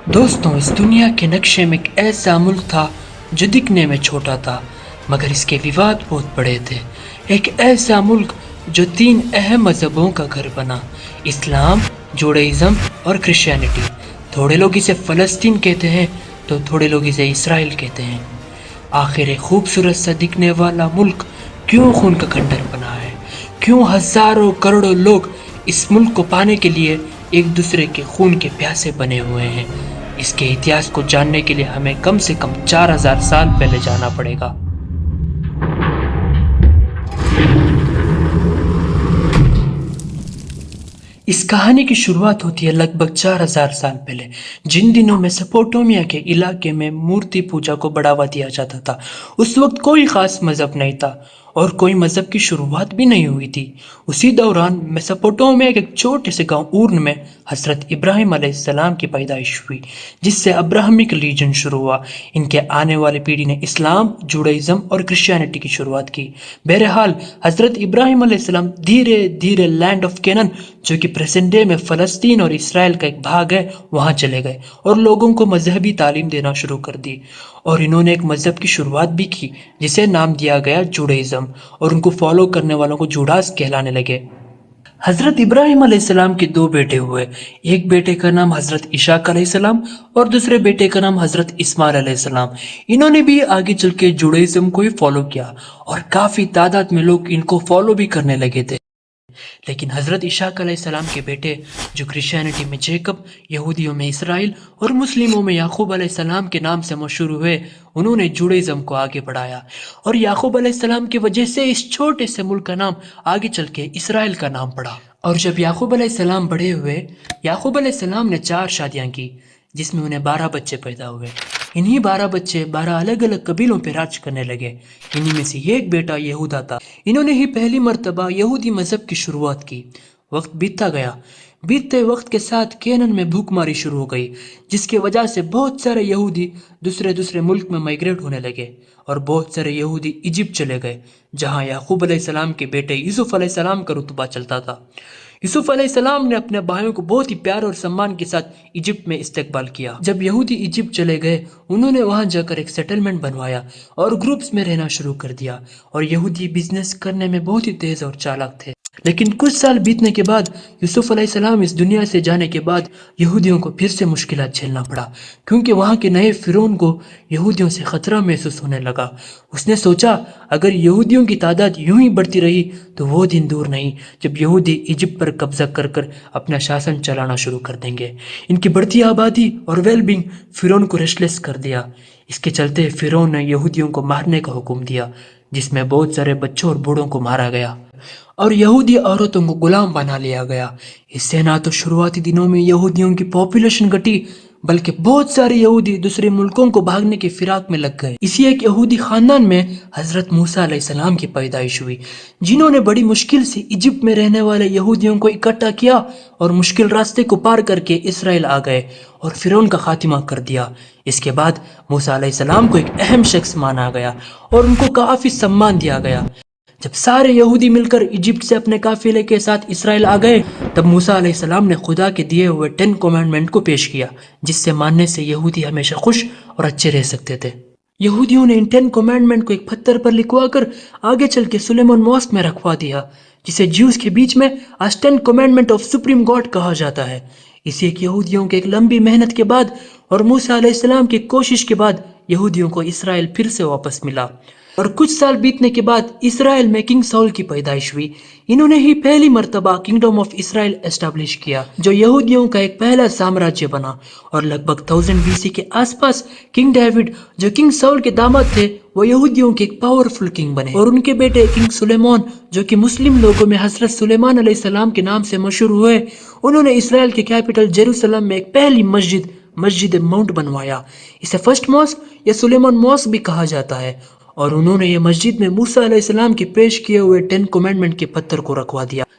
دوستوں، اس دنیا کے نقشے میں ایک ایسا ملک تھا جو دکھنے میں چھوٹا تھا مگر اس کے وواد بہت بڑے تھے۔ ایک ایسا ملک جو تین اہم مذہبوں کا گھر بنا: اسلام، جوڈائزم اور کرسچینٹی۔ تھوڑے لوگ اسے فلسطین کہتے ہیں تو تھوڑے لوگ اسے اسرائیل کہتے ہیں۔ آخر ایک خوبصورت سا دکھنے والا ملک کیوں خون کا کھنڈر بنا ہے؟ کیوں ہزاروں کروڑوں لوگ اس ملک کو پانے کے لیے ایک دوسرے کے خون کے پیاسے بنے ہوئے ہیں؟ اس کے اتہاس کو جاننے کے لیے ہمیں کم سے کم 4000 سال پہلے جانا پڑے گا۔ اس کہانی کی شروعات ہوتی ہے لگ بھگ 4000 سال پہلے، جن دنوں میسوپوٹیمیا کے علاقے میں مورتی پوجا کو بڑھاوا دیا جاتا تھا۔ اس وقت کوئی خاص مذہب نہیں تھا اور کوئی مذہب کی شروعات بھی نہیں ہوئی تھی۔ اسی دوران میسوپوٹیمیا کے ایک چھوٹے سے گاؤں اورن میں حضرت ابراہیم علیہ السلام کی پیدائش ہوئی، جس سے ابراہمک ریلیجن شروع ہوا۔ ان کے آنے والی پیڑھی نے اسلام، جوڈائزم اور کرسچینٹی کی شروعات کی۔ بہرحال حضرت ابراہیم علیہ السلام دھیرے دھیرے لینڈ آف کینان، جو کہ پریزنٹ ڈے میں فلسطین اور اسرائیل کا ایک بھاگ ہے، وہاں چلے گئے اور لوگوں کو مذہبی تعلیم دینا شروع کر دی۔ اور انہوں نے ایک مذہب کی شروعات بھی کی جسے نام دیا گیا جوڈائزم، اور ان کو فالو کرنے والوں کو جوڈاس کہلانے لگے۔ حضرت ابراہیم علیہ السلام کے 2 بیٹے ہوئے، ایک بیٹے کا نام حضرت اسحاق علیہ السلام اور دوسرے بیٹے کا نام حضرت اسماعیل علیہ السلام۔ انہوں نے بھی آگے چل کے جوڈائزم کو ہی فالو کیا اور کافی تعداد میں لوگ ان کو فالو بھی کرنے لگے تھے۔ لیکن حضرت اسحاق علیہ السلام کے بیٹے، جو کرسچینٹی میں جیکب، یہودیوں میں اسرائیل اور مسلموں میں یعقوب علیہ السلام کے نام سے مشہور ہوئے، انہوں نے جوڈائزم کو آگے بڑھایا اور یعقوب علیہ السلام کی وجہ سے اس چھوٹے سے ملک کا نام آگے چل کے اسرائیل کا نام پڑا۔ اور جب یعقوب علیہ السلام بڑے ہوئے، یعقوب علیہ السلام نے 4 شادیاں کی، جس میں انہیں 12 بچے پیدا ہوئے۔ انہی 12 بچے 12 الگ الگ قبیلوں پہ راج کرنے لگے۔ انہی میں سے ایک بیٹا یہودا تھا۔ انہوں نے ہی پہلی مرتبہ یہودی مذہب کی شروعات کی۔ وقت بیتتا گیا، بیتتے وقت کے ساتھ کینن میں بھوک ماری شروع ہو گئی، جس کی وجہ سے بہت سارے یہودی دوسرے ملک میں مائگریٹ ہونے لگے، اور بہت سارے یہودی ایجپٹ چلے گئے، جہاں یعقوب علیہ السلام کے بیٹے یوسف علیہ السلام کا رتبہ چلتا تھا۔ یوسف علیہ السلام نے اپنے بھائیوں کو بہت ہی پیار اور سمان کے ساتھ ایجپٹ میں استقبال کیا۔ جب یہودی ایجپٹ چلے گئے، انہوں نے وہاں جا کر ایک سیٹلمنٹ بنوایا اور گروپس میں رہنا شروع کر دیا، اور یہودی بزنس کرنے میں بہت ہی تیز اور چالاک تھے۔ لیکن کچھ سال بیتنے کے بعد، یوسف علیہ السلام اس دنیا سے جانے کے بعد، یہودیوں کو پھر سے مشکلات جھیلنا پڑا، کیونکہ وہاں کے نئے فرعون کو یہودیوں سے خطرہ محسوس ہونے لگا۔ اس نے سوچا اگر یہودیوں کی تعداد یوں ہی بڑھتی رہی تو وہ دن دور نہیں جب یہودی ایجپٹ پر قبضہ کر کر اپنا شاسن چلانا شروع کر دیں گے۔ ان کی بڑھتی آبادی اور ویل بینگ فرعون کو ریسٹلیس کر دیا۔ اس کے چلتے فرعون نے یہودیوں کو مارنے کا حکم دیا، جس میں بہت سارے بچوں اور بوڑھوں کو مارا گیا، اور یہودی عورتوں کو غلام بنا لیا گیا۔ اس سے نہ تو شروعاتی دنوں میں یہودیوں کی پاپولیشن گھٹی، بلکہ بہت سارے یہودی دوسرے ملکوں کو بھاگنے کی فراق میں لگ گئے۔ اسی ایک یہودی خاندان میں حضرت موسیٰ علیہ السلام کی پیدائش ہوئی، جنہوں نے بڑی مشکل سے ایجپٹ میں رہنے والے یہودیوں کو اکٹھا کیا اور مشکل راستے کو پار کر کے اسرائیل آ گئے اور فرعون کا خاتمہ کر دیا۔ اس کے بعد موسیٰ علیہ السلام کو ایک اہم شخص مانا گیا اور ان کو کافی سمان دیا گیا۔ جب سارے یہودی مل کر ایجپٹ سے اپنے قافلے کے ساتھ اسرائیل آ گئے، تب موسیٰ علیہ السلام نے خدا کے دیے ہوئے 10 کمانڈمنٹ کو پیش کیا، جس سے ماننے سے یہودی ہمیشہ خوش اور اچھے رہ سکتے تھے۔ یہودیوں نے ان 10 کمانڈمنٹ کو ایک پتھر پر لکھوا کر آگے چل کے سلیمان ماسک میں رکھوا دیا، جسے جیوز کے بیچ میں آج 10 کمانڈمنٹ آف سپریم گاڈ کہا جاتا ہے۔ اسی ایک یہودیوں کے ایک لمبی محنت کے بعد اور موسیٰ علیہ السلام کی کوشش کے بعد یہودیوں کو اسرائیل پھر سے واپس ملا، اور کچھ سال بیتنے کے بعد اسرائیل میں کنگ ساؤل کی پیدائش ہوئی۔ انہوں نے ہی پہلی مرتبہ کنگڈم آف اسرائیل اسٹیبلش کیا، جو یہودیوں کا ایک پہلا سامراجیہ بنا، اور لگ بھگ 1000 BC کے آس پاس کنگ ڈیوڈ، جو کنگ ساؤل کے داماد تھے، وہ یہودیوں کے ایک پاورفل کنگ بنے، اور ان کے بیٹے کنگ سلیمان، جو کہ مسلم لوگوں میں حضرت سلیمان علیہ السلام کے نام سے مشہور ہوئے، انہوں نے اسرائیل کے کیپٹل جیروسلم میں ایک پہلی مسجد ماؤنٹ بنوایا۔ اسے فرسٹ ماسک یا سلیمان ماسک بھی کہا جاتا ہے، اور انہوں نے یہ مسجد میں موسیٰ علیہ السلام کے پیش کیے ہوئے 10 کمانڈمنٹ کے پتھر کو رکھوا دیا،